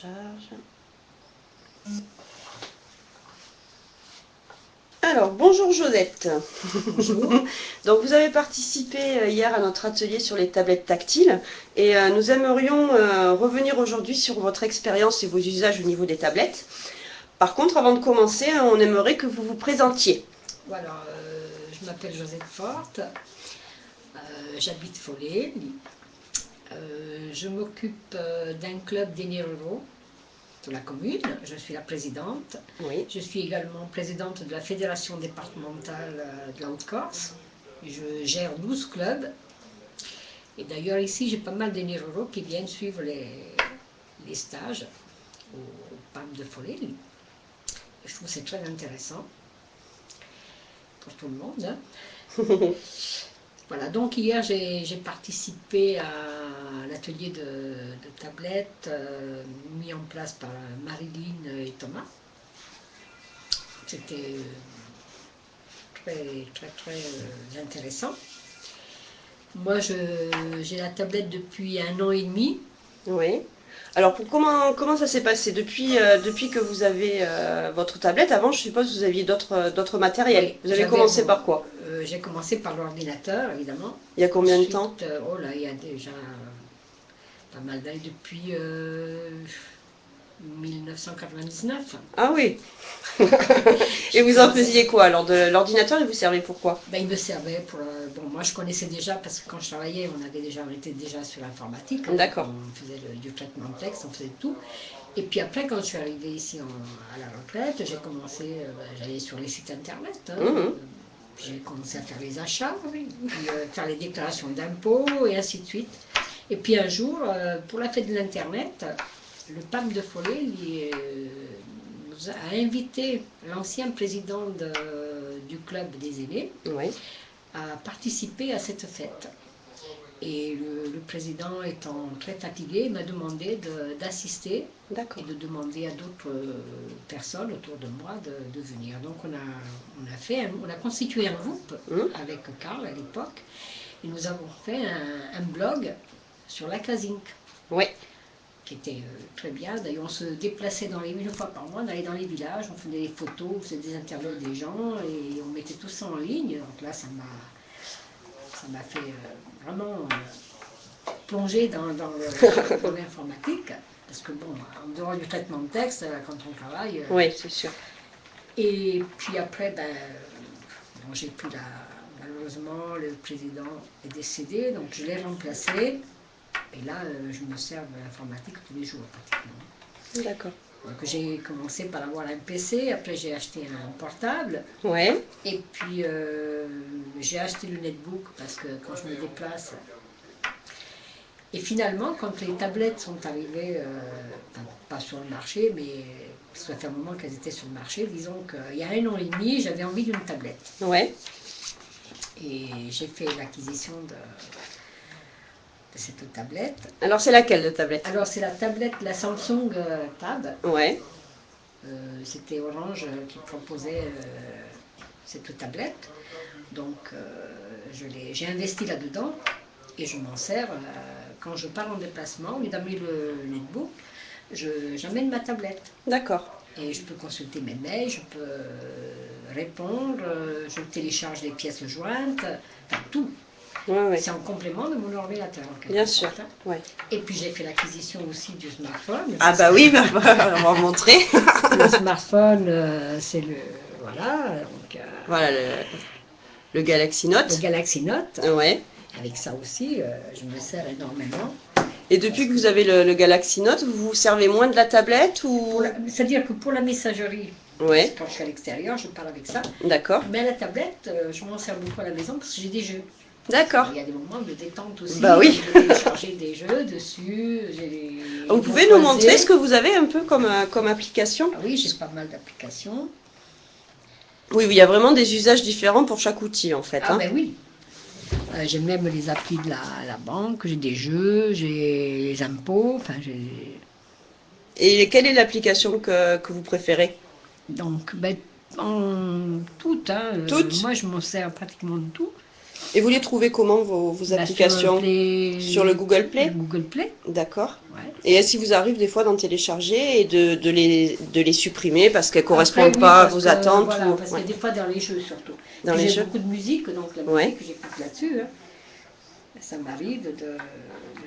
charge. Alors, bonjour Josette. Bonjour. Donc, vous avez participé hier à notre atelier sur les tablettes tactiles et nous aimerions revenir aujourd'hui sur votre expérience et vos usages au niveau des tablettes. Par contre, avant de commencer, on aimerait que vous vous présentiez. Voilà, je m'appelle Josette Forte, j'habite Follet. Je m'occupe d'un club d'Eniroro de la commune, je suis la présidente. Oui. Je suis également présidente de la fédération départementale de la Haute-Corse. Je gère 12 clubs. Et d'ailleurs ici j'ai pas mal d'Eniroro qui viennent suivre les stages au PAM de Follet. Je trouve que c'est très intéressant pour tout le monde, hein. Voilà, donc hier j'ai participé à l'atelier de tablettes mis en place par Marilyn et Thomas. C'était très intéressant. Moi j'ai la tablette depuis 1 an et demi. Oui. Alors, comment ça s'est passé depuis que vous avez votre tablette? Avant, je suppose que vous aviez d'autres matériels. Oui, Vous avez commencé par quoi? j'ai commencé par l'ordinateur évidemment. Il y a combien de Ensuite, temps? oh là, il y a déjà pas mal d'années, depuis 1999. Ah oui. Et vous en faisiez quoi? Alors, de l'ordinateur, il vous servait pour quoi? Ben, il me servait pour... bon, moi, je connaissais déjà, parce que quand je travaillais, on était déjà sur l'informatique, hein, donc D'accord. on faisait du traitement de texte, on faisait tout. Et puis après, quand je suis arrivée ici à la retraite, j'ai commencé, j'allais sur les sites internet, hein, Mhm. j'ai commencé à faire les achats, puis faire les déclarations d'impôts, et ainsi de suite. Et puis un jour, pour la fête de l'internet, le PAM de Follet nous a invité l'ancien président du club des aînés Oui. à participer à cette fête. Et le président étant très fatigué, m'a demandé d'assister et D'accord. de demander à d'autres personnes autour de moi de venir. Donc on a constitué un groupe Mhm. avec Karl à l'époque, et nous avons fait un blog sur la Casinc, Oui. qui était très bien. D'ailleurs, on se déplaçait une fois par mois, on allait dans les villages, on faisait des photos, on faisait des interviews des gens et on mettait tout ça en ligne. Donc là, ça m'a fait vraiment plonger dans l'informatique. Parce que bon, en dehors du traitement de texte, quand on travaille. Oui, c'est sûr. Et puis après, ben, bon, malheureusement, le président est décédé, donc je l'ai remplacé. Et là, je me sers de l'informatique tous les jours pratiquement. D'accord. Donc j'ai commencé par avoir un PC, après j'ai acheté un portable, Ouais. et puis j'ai acheté le netbook parce que quand je me déplace. Et finalement, quand les tablettes sont arrivées, enfin, pas sur le marché, mais ça fait un moment qu'elles étaient sur le marché, disons qu'il y a 1 an et demi, j'avais envie d'une tablette. Ouais. Et j'ai fait l'acquisition de cette tablette. Alors, c'est laquelle de tablette? Alors c'est la tablette, la Samsung Tab. Ouais. C'était Orange qui proposait cette tablette. Donc j'ai investi là-dedans et je m'en sers quand je pars en déplacement. Au lieu d'amener le netbook, j'amène ma tablette. D'accord. Et je peux consulter mes mails, je peux répondre, je télécharge les pièces jointes, enfin tout. Ouais, ouais. C'est en complément de mon ordinateur en quelque Bien sûr. sorte, hein. Ouais. Et puis j'ai fait l'acquisition aussi du smartphone. Ah bah oui, on va montrer. Le smartphone, c'est le... Voilà, donc, Voilà le Galaxy le Note. Galaxy Note. Ouais. Avec ça aussi, je me sers énormément. Et depuis que vous avez le Galaxy Note, vous vous servez moins de la tablette ou... C'est-à-dire que pour la messagerie, Ouais. quand je suis à l'extérieur, je parle avec ça. D'accord. Mais la tablette, je m'en sers beaucoup à la maison parce que j'ai des jeux. D'accord. Il y a des moments de détente aussi. Bah oui. Je télécharger des jeux dessus. Vous pouvez nous montrer ce que vous avez un peu comme application? Ah oui, j'ai pas mal d'applications. Oui, oui, il y a vraiment des usages différents pour chaque outil en fait. Ah Hein. ben oui. J'ai même les applis de la banque, j'ai des jeux, j'ai les impôts, enfin j'ai... Et quelle est l'application que vous préférez? Donc, ben, en tout, hein, Toutes? moi je m'en sers pratiquement de tout. Et vous les trouvez comment, vos applications? Sur le Google Play? Google Play, D'accord. ouais. Et est-ce qu'il vous arrive des fois d'en télécharger et de les supprimer parce qu'elles Après, correspondent oui, pas à parce vos que, attentes voilà, ou... parce que Ouais. des fois dans les jeux surtout. Dans Puis les j'ai jeux? beaucoup de musique, donc la Ouais. musique j'écoute là-dessus, hein. Ça m'arrive de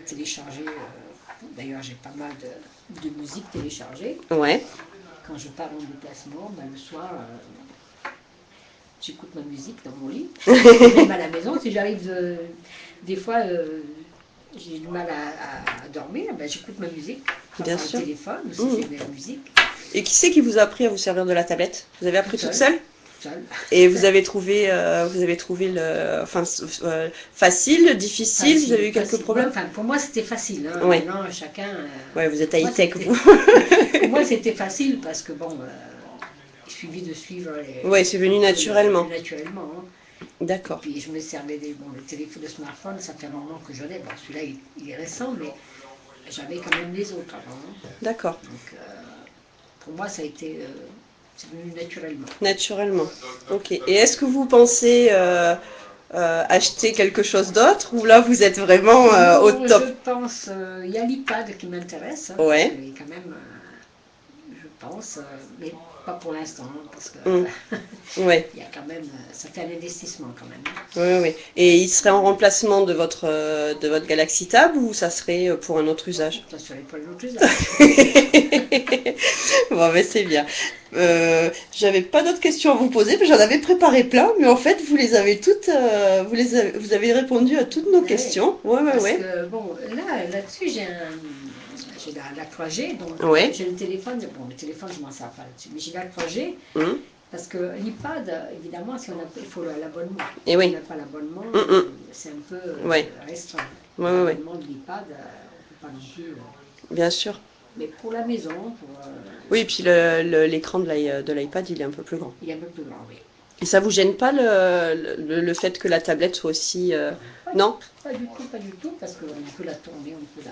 télécharger, d'ailleurs j'ai pas mal de musique téléchargée. Ouais. Quand je pars en déplacement, ben, le soir, j'écoute ma musique dans mon lit. Même à la maison, si j'arrive, des fois, j'ai du mal à dormir, ben, j'écoute ma musique, soit Bien par le sûr. téléphone, ou si Mmh. j'ai de la musique, Et qui c'est qui vous a appris à vous servir de la tablette? Vous avez appris toute seule? seule. Et vous avez trouvé enfin, facile, difficile? Vous avez eu quelques Facile. Moi, problèmes? enfin, pour moi, c'était facile, hein. Ouais. Maintenant, chacun. Ouais, vous êtes Pour moi, high-tech, c'était vous. pour moi, c'était facile parce que, bon, il suffit de suivre Ouais, c'est venu naturellement. naturellement, hein. D'accord. Puis je me servais le téléphone, le smartphone, ça fait un moment que je l'ai. Bon, celui-là, il est récent, mais j'avais quand même les autres avant, hein. D'accord. Donc, pour moi, ça a été. C'est venu naturellement. Naturellement. Ok. Et est-ce que vous pensez acheter quelque chose d'autre ou là vous êtes vraiment au Non, top? je pense. Il y a l'iPad qui m'intéresse, hein, parce Ouais. qu'il est quand même. Je pense, mais pas pour l'instant, hein, parce que Mm. Ouais. il y a quand même, ça fait un investissement quand même, hein. Ouais, ouais. Et il serait en remplacement de votre Galaxy Tab ou ça serait pour un autre usage? Ça serait pas l'autre usage. Bon, mais c'est bien. J'avais pas d'autres questions à vous poser, mais j'en avais préparé plein, mais en fait, vous les avez toutes, vous avez répondu à toutes nos Ouais, questions. Ouais, ouais, parce ouais. que bon, là-dessus j'ai la 3G, donc Ouais. j'ai le téléphone. Bon, le téléphone je m'en sers pas là-dessus, mais j'ai la 3G Hum. parce que l'iPad, évidemment, si on a, il faut l'abonnement. Et Si on oui. n'a pas l'abonnement, Hum, hum. c'est un peu Ouais. restreint. Ouais, ouais, ouais. L'abonnement de l'iPad, on peut pas non plus. Bien sûr. Mais pour la maison, Oui, et puis l'écran de l'iPad, il est un peu plus grand. il est un peu plus grand, oui. Et ça vous gêne pas le fait que la tablette soit aussi... Pas, Non? pas du tout, parce qu'on peut la tourner, on peut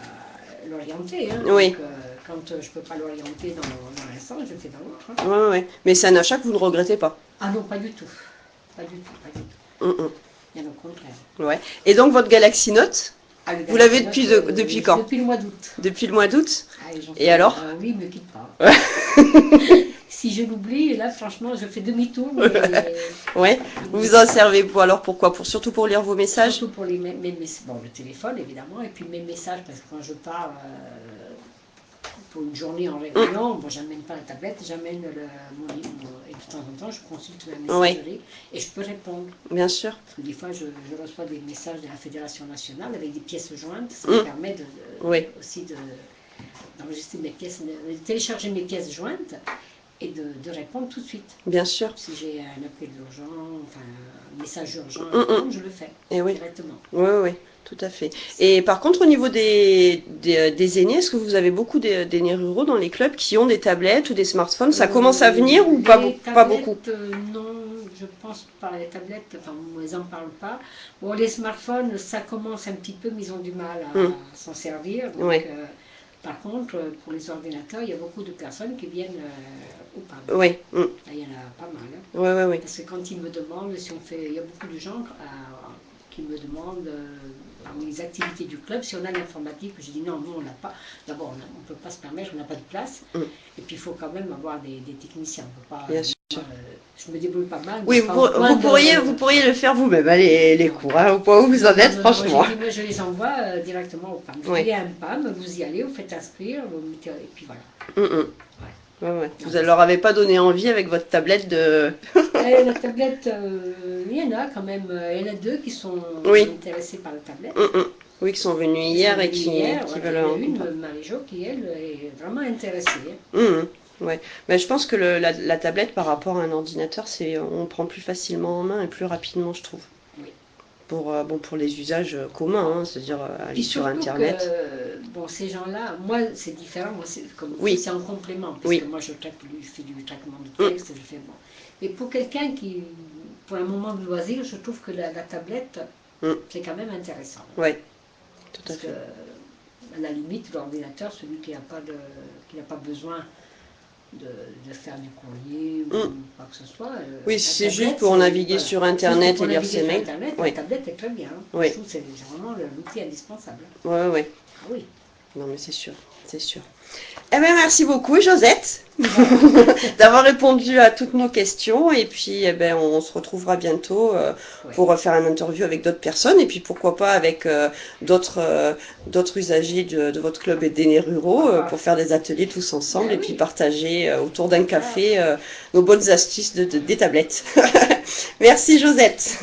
l'orienter, hein. Oui. Donc, quand je ne peux pas l'orienter dans un sens, je le fais dans l'autre, hein. Ouais, ouais, ouais. Mais c'est un achat que vous ne regrettez pas. Ah non, pas du tout. Pas du tout, pas du tout. Hum, hum. Bien au contraire. Ouais. Et donc votre Galaxy Note, Ah, le vous l'avez Galaxy depuis, Note, depuis quand? depuis le mois d'août. Depuis le mois d'août? Ah, Et alors? lui, il ne me quitte pas. Si je l'oublie, là, franchement, je fais demi-tour, mais Ouais. Vous vous en servez pour alors pourquoi? Surtout pour lire vos messages? surtout pour bon, le téléphone, évidemment, et puis mes messages, parce que quand je pars pour une journée en réunion, bon, j'amène pas la tablette, j'amène et de temps en temps, je consulte la Ouais, messagerie et je peux répondre. bien sûr. Parce que des fois, je reçois des messages de la Fédération nationale avec des pièces jointes. Ça me Mm. permet Oui, aussi d'enregistrer mes pièces, de télécharger mes pièces jointes et de répondre tout de suite. bien sûr. Si j'ai un appel urgent, enfin un message urgent à Mm, mm. répondre, je le fais Et oui, directement. oui, oui, tout à fait. Et par contre, au niveau des aînés, est-ce que vous avez beaucoup d'aînés ruraux dans les clubs qui ont des tablettes ou des smartphones? Ça commence à venir ou pas, Les pas beaucoup? tablettes, non, je pense pas. Les tablettes, enfin, ils n'en parlent pas. Bon, les smartphones, ça commence un petit peu, mais ils ont du mal à Mm. s'en servir. Donc, Ouais. par contre, pour les ordinateurs, il y a beaucoup de personnes qui viennent au PAM. Oui. Mm. Là, il y en a pas mal, hein. Ouais, ouais, ouais. Parce que quand ils me demandent, si on fait, il y a beaucoup de gens qui me demandent parmi les activités du club si on a l'informatique. Je dis non, nous on n'a pas. D'abord, on ne peut pas se permettre, on n'a pas de place. Mm. Et puis il faut quand même avoir des techniciens. On peut pas, Bien sûr. je me débrouille pas mal. Oui, Mais pas au point vous pourriez le faire vous-même, hein, les cours, hein, au point où vous en êtes, franchement. J'ai dit, moi je les envoie directement au PAM. Je dis, il y a un PAM, vous y allez, vous faites inscrire, vous mettez, et puis voilà. Mm, mm. Ouais. Ouais, ouais. Non, Vous ne leur avez pas donné envie avec votre tablette de... la tablette, il y en a quand même. Il y en a deux qui sont Oui. intéressés par la tablette. Mm, mm. Oui, qui sont venus hier et qui Voilà, veulent il y en a un une, compas. Marie-Jo, qui elle est vraiment intéressée, hein. Mm, mm. Ouais. Mais je pense que la tablette par rapport à un ordinateur, on prend plus facilement en main et plus rapidement, je trouve. Oui. Pour les usages communs, hein, c'est-à-dire aller Puis sur surtout Internet. que, bon, ces gens-là, moi c'est différent, moi comme vous, Oui. c'est en complément, parce Oui. que moi je fais du traitement de Mm. texte, je fais bon. Mais pour quelqu'un qui, pour un moment de loisir, je trouve que la tablette, Mm. c'est quand même intéressant. Ouais, tout à Parce que, fait. à la limite, l'ordinateur, celui qui n'a pas besoin de faire du courrier ou Mm. quoi que ce soit. Oui, La c'est juste tablette, pour c'est- naviguer voilà. sur Juste Internet pour et lire naviguer ses sur mails. Internet, la Oui, tablette est très bien. oui, Je trouve que c'est vraiment l'outil indispensable. oui, oui. Ah oui. Non, mais c'est sûr, c'est sûr. Eh bien, merci beaucoup, Josette, Voilà. d'avoir répondu à toutes nos questions. Et puis, eh ben, on se retrouvera bientôt Ouais. pour faire une interview avec d'autres personnes. Et puis, pourquoi pas avec d'autres usagers de votre club et des ruraux pour faire des ateliers tous ensemble Ben et puis oui. partager autour d'un Voilà. café nos bonnes astuces des tablettes. Merci, Josette.